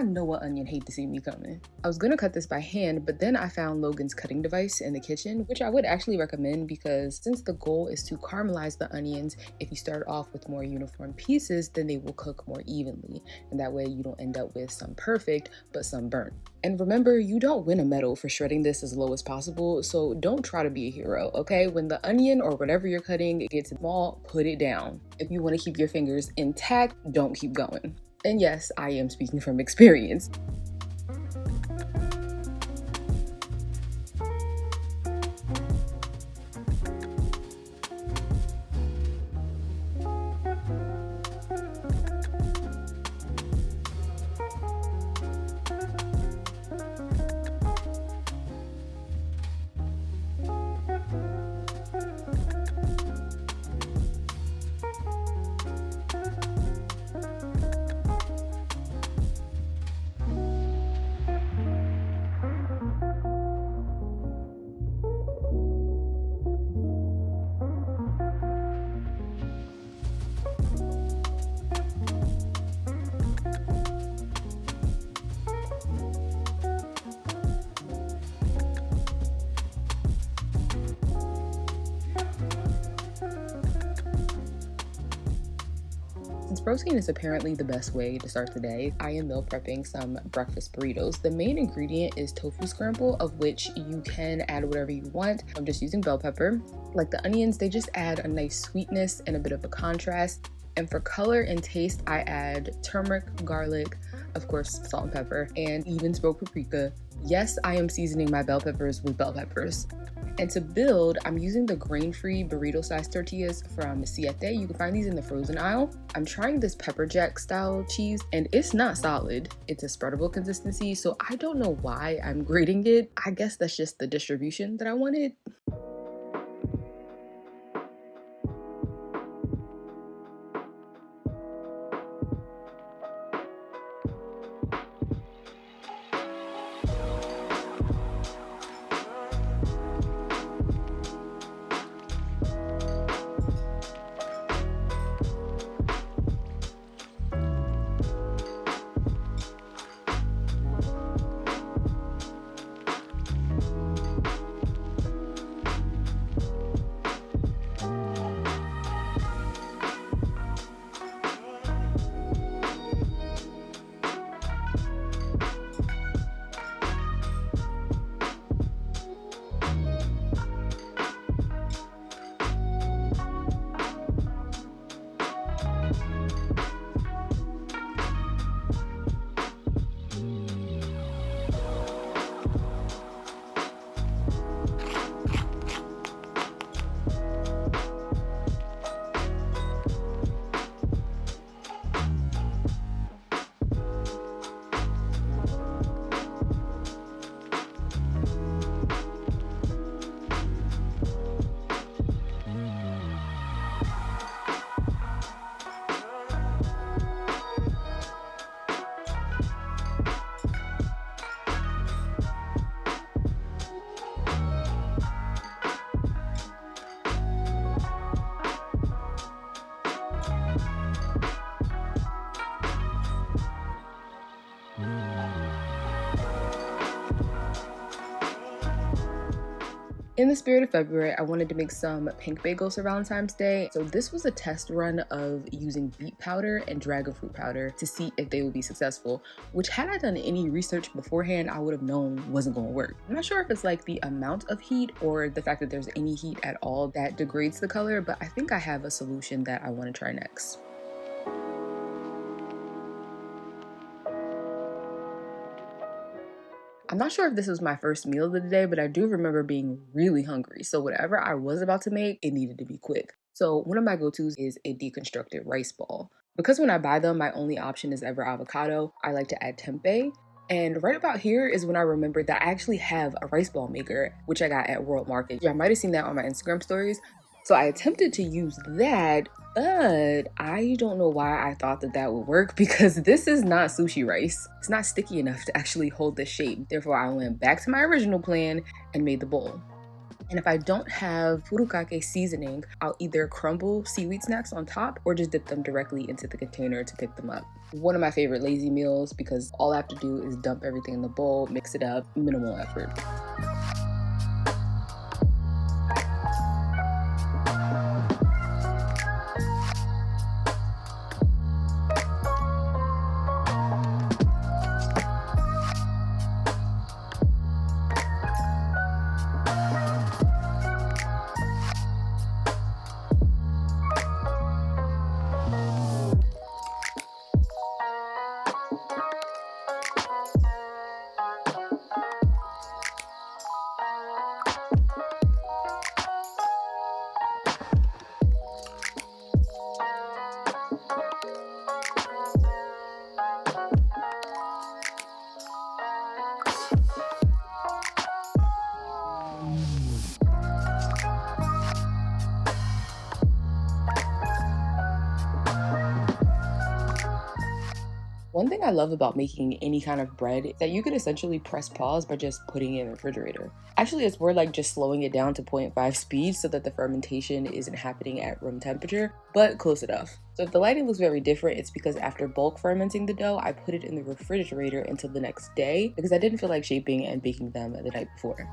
I know an onion hate to see me coming. I was gonna cut this by hand, but then I found Logan's cutting device in the kitchen, which I would actually recommend because since the goal is to caramelize the onions, if you start off with more uniform pieces, then they will cook more evenly. And that way you don't end up with some perfect, but some burnt. And remember, you don't win a medal for shredding this as low as possible, so don't try to be a hero, okay? When the onion or whatever you're cutting gets small, put it down. If you want to keep your fingers intact, don't keep going. And yes, I am speaking from experience. Since protein is apparently the best way to start the day, I am meal prepping some breakfast burritos. The main ingredient is tofu scramble, of which you can add whatever you want. I'm just using bell pepper. Like the onions, they just add a nice sweetness and a bit of a contrast. And for color and taste, I add turmeric, garlic, of course, salt and pepper, and even smoked paprika. Yes, I am seasoning my bell peppers with bell peppers. And to build, I'm using the grain-free burrito-sized tortillas from Siete. You can find these in the frozen aisle. I'm trying this pepper jack style cheese, and it's not solid. It's a spreadable consistency, so I don't know why I'm grating it. I guess that's just the distribution that I wanted. In the spirit of February, I wanted to make some pink bagels for Valentine's Day. So this was a test run of using beet powder and dragon fruit powder to see if they would be successful, which had I done any research beforehand, I would have known wasn't going to work. I'm not sure if it's like the amount of heat or the fact that there's any heat at all that degrades the color, but I think I have a solution that I want to try next. I'm not sure if this was my first meal of the day, but I do remember being really hungry. So whatever I was about to make, it needed to be quick. So one of my go-tos is a deconstructed rice ball. Because when I buy them, my only option is ever avocado, I like to add tempeh. And right about here is when I remembered that I actually have a rice ball maker, which I got at World Market. Yeah, I might have seen that on my Instagram stories. So I attempted to use that, but I don't know why I thought that that would work because this is not sushi rice. It's not sticky enough to actually hold this shape. Therefore, I went back to my original plan and made the bowl. And if I don't have furikake seasoning, I'll either crumble seaweed snacks on top or just dip them directly into the container to pick them up. One of my favorite lazy meals because all I have to do is dump everything in the bowl, mix it up, minimal effort. One thing I love about making any kind of bread is that you could essentially press pause by just putting it in the refrigerator. Actually, it's more like just slowing it down to 0.5 speed so that the fermentation isn't happening at room temperature, but close enough. So if the lighting looks very different, it's because after bulk fermenting the dough, I put it in the refrigerator until the next day because I didn't feel like shaping and baking them the night before.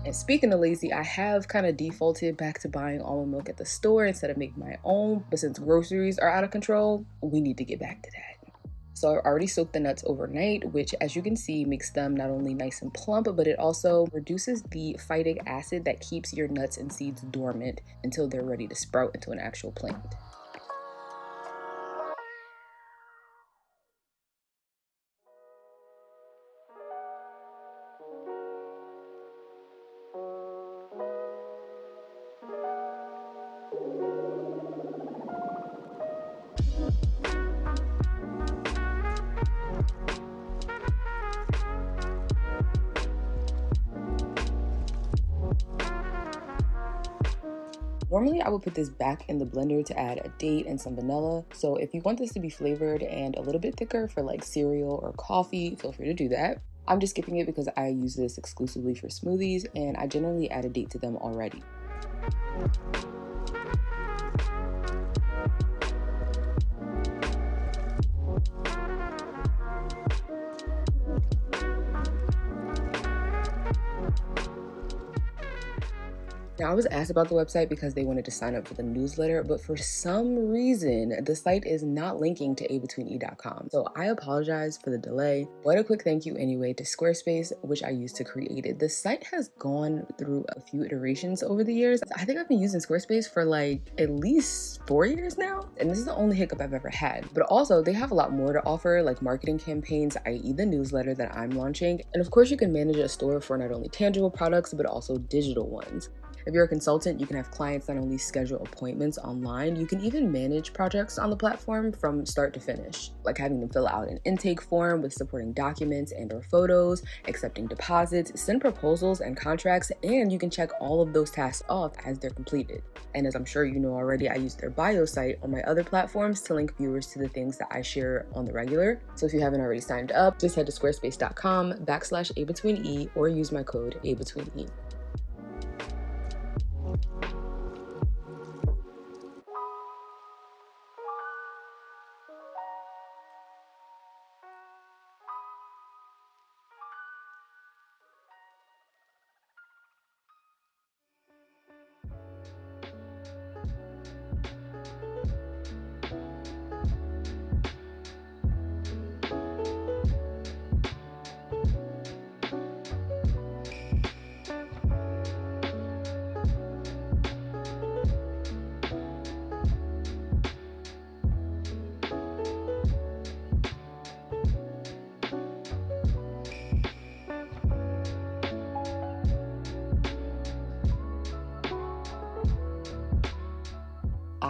And speaking of lazy, I have kind of defaulted back to buying almond milk at the store instead of making my own. But since groceries are out of control, we need to get back to that. So I already soaked the nuts overnight, which as you can see makes them not only nice and plump, but it also reduces the phytic acid that keeps your nuts and seeds dormant until they're ready to sprout into an actual plant. Normally I would put this back in the blender to add a date and some vanilla. So if you want this to be flavored and a little bit thicker for like cereal or coffee, feel free to do that. I'm just skipping it because I use this exclusively for smoothies and I generally add a date to them already. Now, I was asked about the website because they wanted to sign up for the newsletter, but for some reason, the site is not linking to abetweene.com. So I apologize for the delay, but a quick thank you anyway to Squarespace, which I used to create it. The site has gone through a few iterations over the years. I think I've been using Squarespace for like at least 4 years now, and this is the only hiccup I've ever had. But also, they have a lot more to offer, like marketing campaigns, i.e. the newsletter that I'm launching. And of course, you can manage a store for not only tangible products, but also digital ones. If you're a consultant, you can have clients not only schedule appointments online, you can even manage projects on the platform from start to finish, like having them fill out an intake form with supporting documents and or photos, accepting deposits, send proposals and contracts, and you can check all of those tasks off as they're completed. And as I'm sure you know already, I use their bio site on my other platforms to link viewers to the things that I share on the regular. So if you haven't already signed up, just head to squarespace.com/abetweene or use my code abetweene.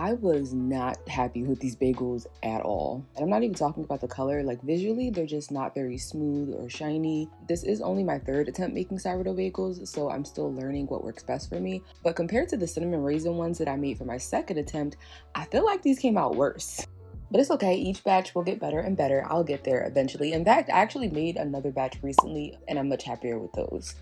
I was not happy with these bagels at all. And I'm not even talking about the color. Like visually, they're just not very smooth or shiny. This is only my third attempt making sourdough bagels, so I'm still learning what works best for me. But compared to the cinnamon raisin ones that I made for my second attempt, I feel like these came out worse. But it's okay, each batch will get better and better. I'll get there eventually. In fact, I actually made another batch recently and I'm much happier with those.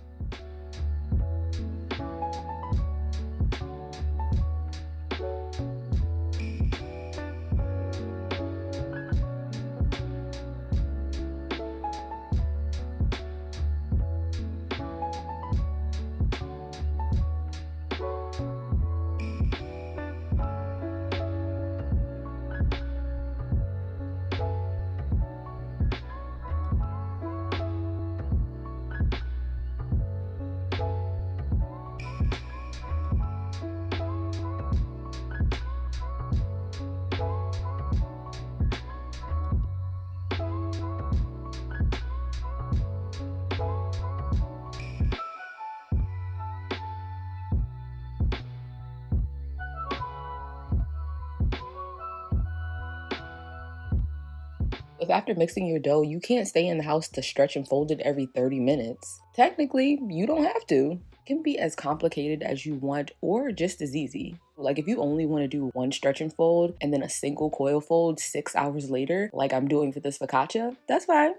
If after mixing your dough, you can't stay in the house to stretch and fold it every 30 minutes, technically, you don't have to. It can be as complicated as you want or just as easy. Like if you only want to do one stretch and fold and then a single coil fold 6 hours later, like I'm doing for this focaccia, that's fine.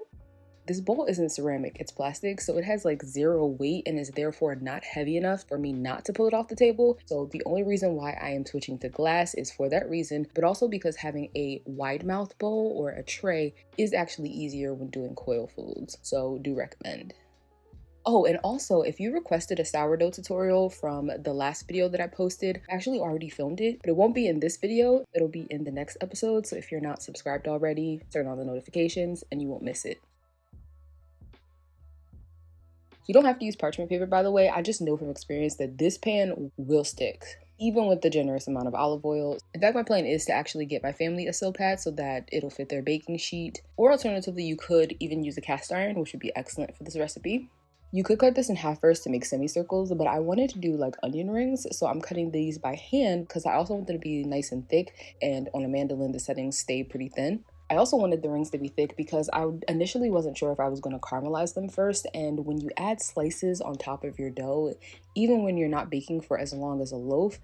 This bowl isn't ceramic, it's plastic, so it has like zero weight and is therefore not heavy enough for me not to pull it off the table. So the only reason why I am switching to glass is for that reason, but also because having a wide mouth bowl or a tray is actually easier when doing coil folds, so do recommend. Oh, and also, if you requested a sourdough tutorial from the last video that I posted, I actually already filmed it, but it won't be in this video, it'll be in the next episode, so if you're not subscribed already, turn on the notifications and you won't miss it. You don't have to use parchment paper, by the way. I just know from experience that this pan will stick, even with the generous amount of olive oil. In fact, my plan is to actually get my family a silpat so that it'll fit their baking sheet. Or alternatively, you could even use a cast iron, which would be excellent for this recipe. You could cut this in half first to make semicircles, but I wanted to do like onion rings, so I'm cutting these by hand because I also want them to be nice and thick, and on a mandolin, the settings stay pretty thin. I also wanted the rings to be thick because I initially wasn't sure if I was going to caramelize them first, and when you add slices on top of your dough, even when you're not baking for as long as a loaf,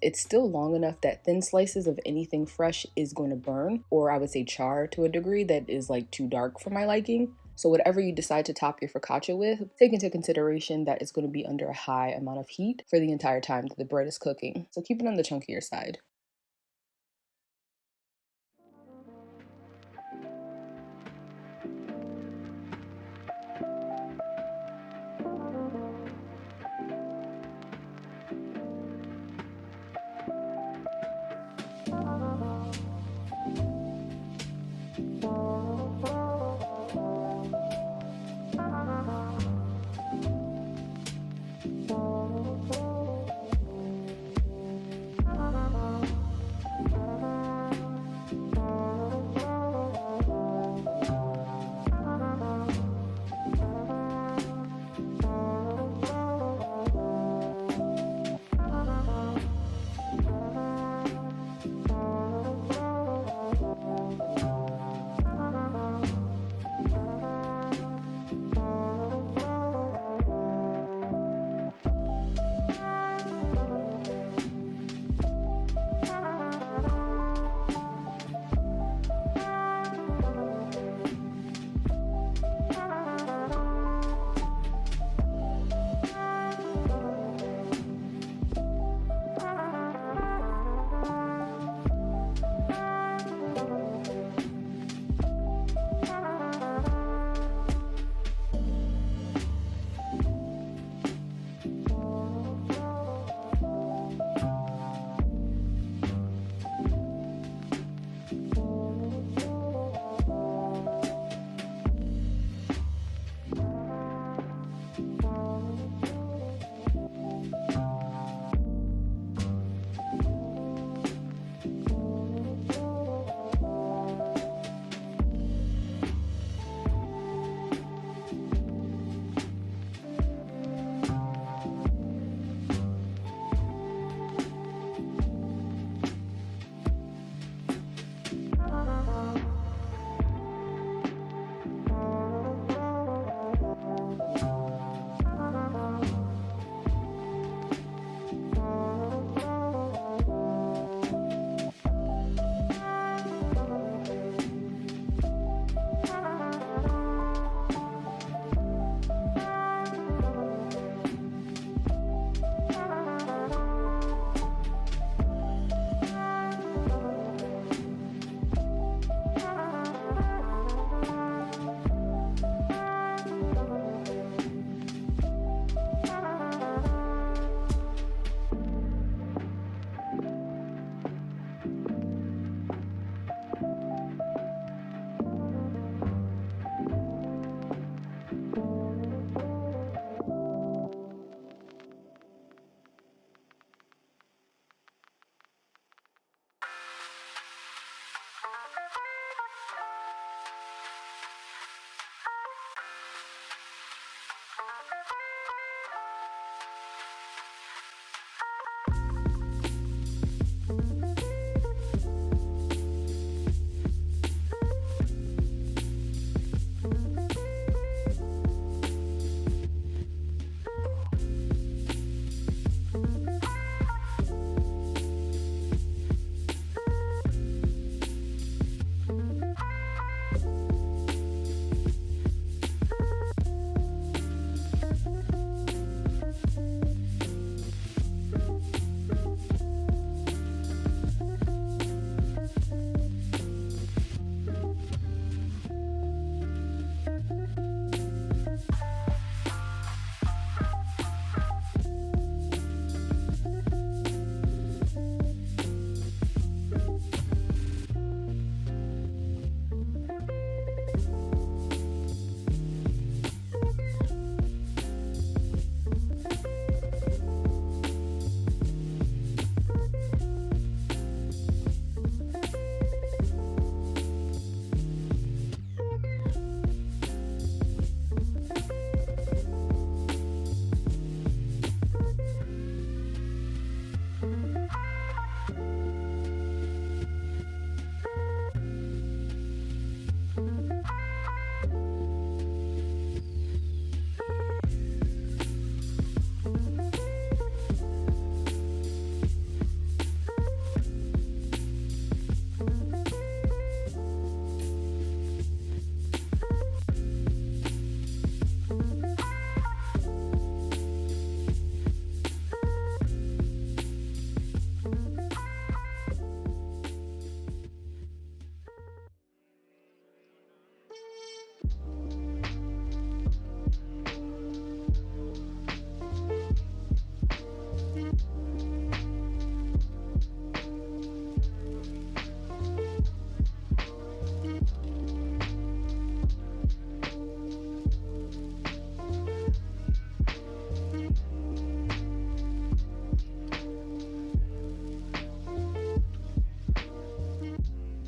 it's still long enough that thin slices of anything fresh is going to burn, or I would say char to a degree that is like too dark for my liking. So whatever you decide to top your focaccia with, take into consideration that it's going to be under a high amount of heat for the entire time that the bread is cooking. So keep it on the chunkier side.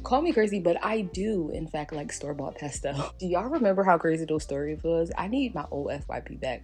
Call me crazy, but I do in fact like store-bought pesto. Do y'all remember how crazy those stories was? I need my old FYP back.